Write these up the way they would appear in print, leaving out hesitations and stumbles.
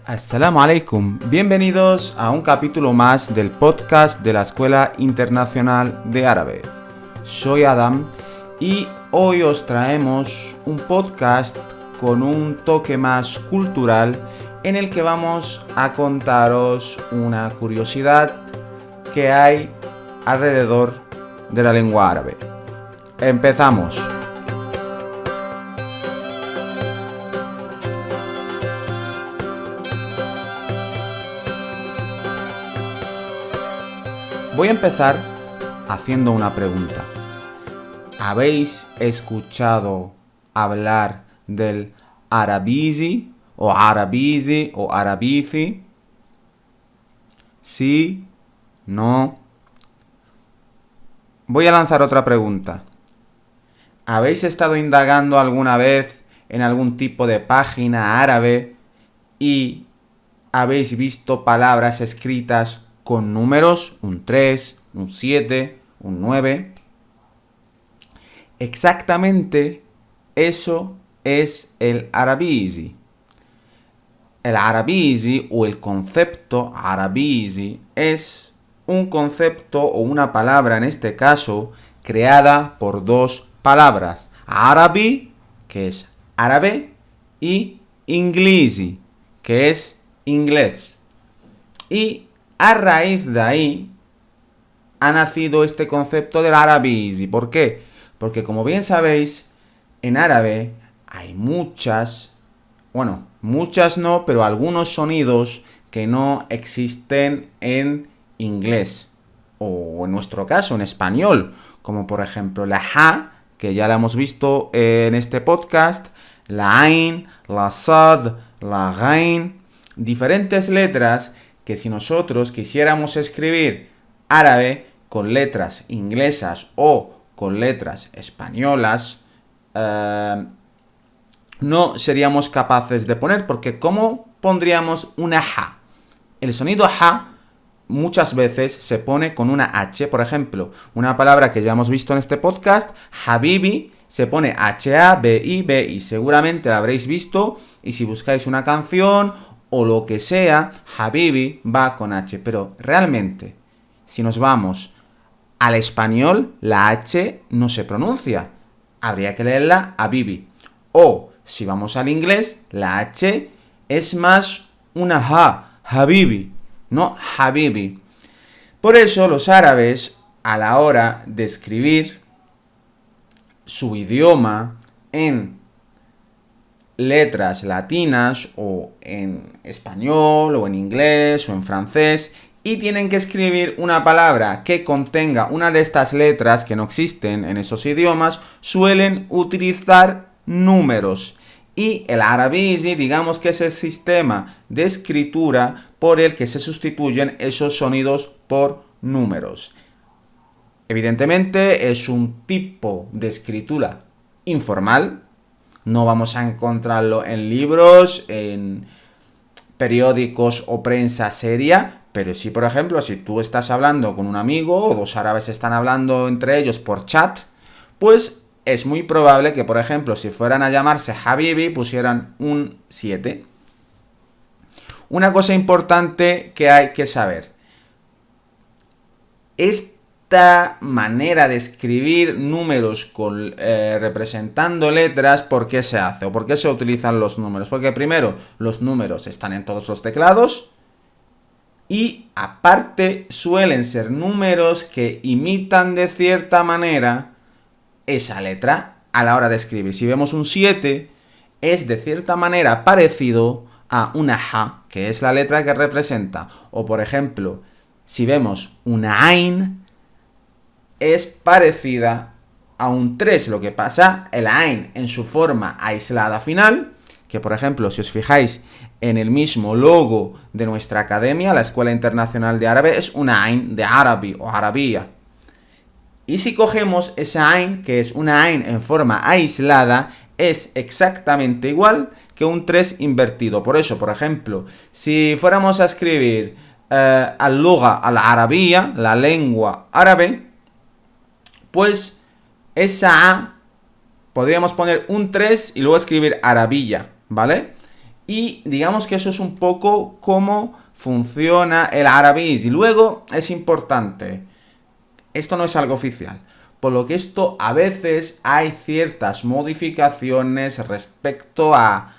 Assalamu alaikum, bienvenidos a un capítulo más del podcast de la Escuela Internacional de Árabe. Soy Adam y hoy os traemos un podcast con un toque más cultural en el que vamos a contaros una curiosidad que hay alrededor de la lengua árabe. ¡Empezamos! Voy a empezar haciendo una pregunta. ¿Habéis escuchado hablar del arabizi o arabizi o arabici? ¿Sí? ¿No? Voy a lanzar otra pregunta. ¿Habéis estado indagando alguna vez en algún tipo de página árabe y habéis visto palabras escritas con números, un 3, un 7, un 9? Exactamente eso es el arabizi. El arabizi o el concepto arabizi es un concepto o una palabra en este caso creada por dos palabras. Arabi, que es árabe, y inglesi, que es inglés. Y a raíz de ahí ha nacido este concepto del arabizi. ¿Por qué? Porque como bien sabéis, en árabe hay muchas no, pero algunos sonidos que no existen en inglés. O en nuestro caso, en español. Como por ejemplo la ja, que ya la hemos visto en este podcast. La ain, la sad, la ghain. Diferentes letras que si nosotros quisiéramos escribir árabe con letras inglesas o con letras españolas, no seríamos capaces de poner, porque ¿cómo pondríamos una ja? El sonido ja muchas veces se pone con una H. Por ejemplo, una palabra que ya hemos visto en este podcast, habibi, se pone H-A-B-I-B-I. Seguramente la habréis visto y si buscáis una canción o lo que sea, habibi va con H. Pero realmente, si nos vamos al español, la H no se pronuncia. Habría que leerla habibi. O, si vamos al inglés, la H es más una ha, habibi, no habibi. Por eso los árabes, a la hora de escribir su idioma en letras latinas o en español o en inglés o en francés y tienen que escribir una palabra que contenga una de estas letras que no existen en esos idiomas, suelen utilizar números. Y el arabizi, digamos que es el sistema de escritura por el que se sustituyen esos sonidos por números. Evidentemente es un tipo de escritura informal. No vamos a encontrarlo en libros, en periódicos o prensa seria, pero sí, por ejemplo, si tú estás hablando con un amigo o dos árabes están hablando entre ellos por chat, pues es muy probable que, por ejemplo, si fueran a llamarse habibi, pusieran un 7. Una cosa importante que hay que saber. Esta manera de escribir números representando letras, ¿por qué se hace? ¿O por qué se utilizan los números? Porque primero, los números están en todos los teclados y aparte suelen ser números que imitan de cierta manera esa letra a la hora de escribir. Si vemos un 7, es de cierta manera parecido a una ja, que es la letra que representa. O por ejemplo, si vemos una ain, es parecida a un 3. Lo que pasa, el ain en su forma aislada final, que por ejemplo, si os fijáis en el mismo logo de nuestra academia, la Escuela Internacional de Árabe, es una ain de árabe o arabía. Y si cogemos esa ain, que es una ain en forma aislada, es exactamente igual que un 3 invertido. Por eso, por ejemplo, si fuéramos a escribir al-lugha al-arabía, la lengua árabe, pues esa A podríamos poner un 3 y luego escribir arabilla, ¿vale? Y digamos que eso es un poco cómo funciona el árabís. Y luego es importante, esto no es algo oficial, por lo que esto a veces hay ciertas modificaciones respecto a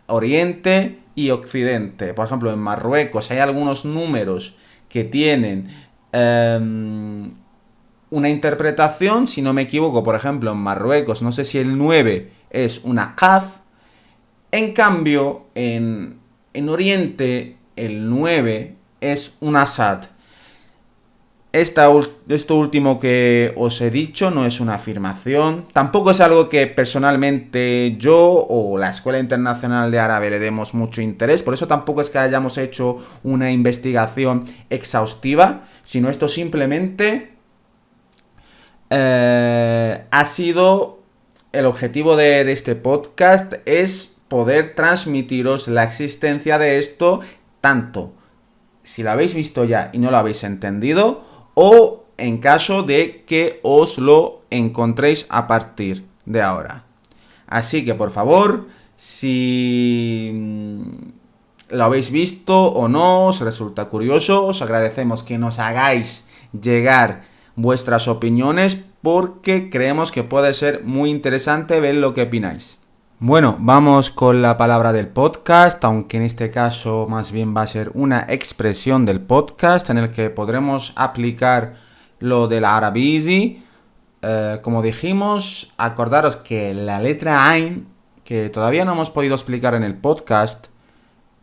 Oriente y Occidente. Por ejemplo, en Marruecos hay algunos números que tienen una interpretación, si no me equivoco, por ejemplo, en Marruecos, no sé si el 9 es una Kaf. En cambio, en Oriente, el 9 es una Sad. Esto último que os he dicho no es una afirmación, tampoco es algo que personalmente yo o la Escuela Internacional de Árabe le demos mucho interés, por eso tampoco es que hayamos hecho una investigación exhaustiva, sino esto simplemente ha sido el objetivo de este podcast, es poder transmitiros la existencia de esto, tanto si lo habéis visto ya y no lo habéis entendido, o en caso de que os lo encontréis a partir de ahora. Así que por favor, si lo habéis visto o no, os resulta curioso, os agradecemos que nos hagáis llegar vuestras opiniones porque creemos que puede ser muy interesante ver lo que opináis. Bueno, vamos con la palabra del podcast, aunque en este caso más bien va a ser una expresión del podcast en el que podremos aplicar lo del Arabizi. Como dijimos, acordaros que la letra Ain, que todavía no hemos podido explicar en el podcast,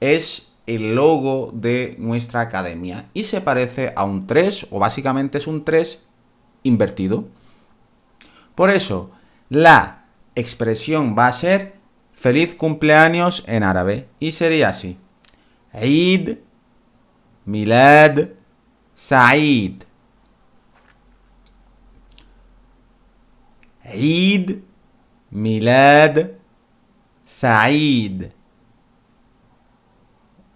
es el logo de nuestra academia y se parece a un 3, o básicamente es un 3 invertido. Por eso, la expresión va a ser feliz cumpleaños en árabe y sería así: Eid Milad Said. Eid Milad Said.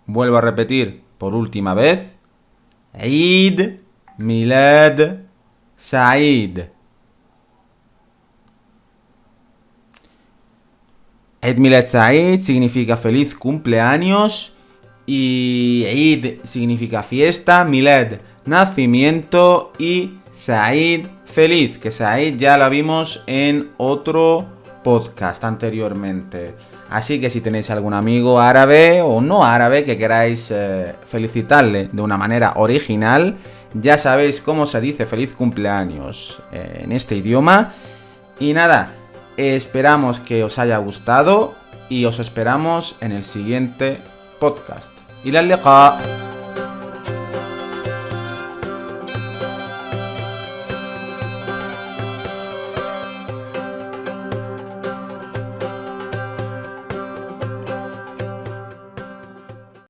Vuelvo a repetir por última vez: Eid Milad Said. Eid Milad Said significa feliz cumpleaños y Eid significa fiesta, Milad nacimiento y Said feliz, que Said ya lo vimos en otro podcast anteriormente. Así que si tenéis algún amigo árabe o no árabe que queráis felicitarle de una manera original, ya sabéis cómo se dice feliz cumpleaños en este idioma. Y nada, esperamos que os haya gustado y os esperamos en el siguiente podcast. ¡Ila al liqa!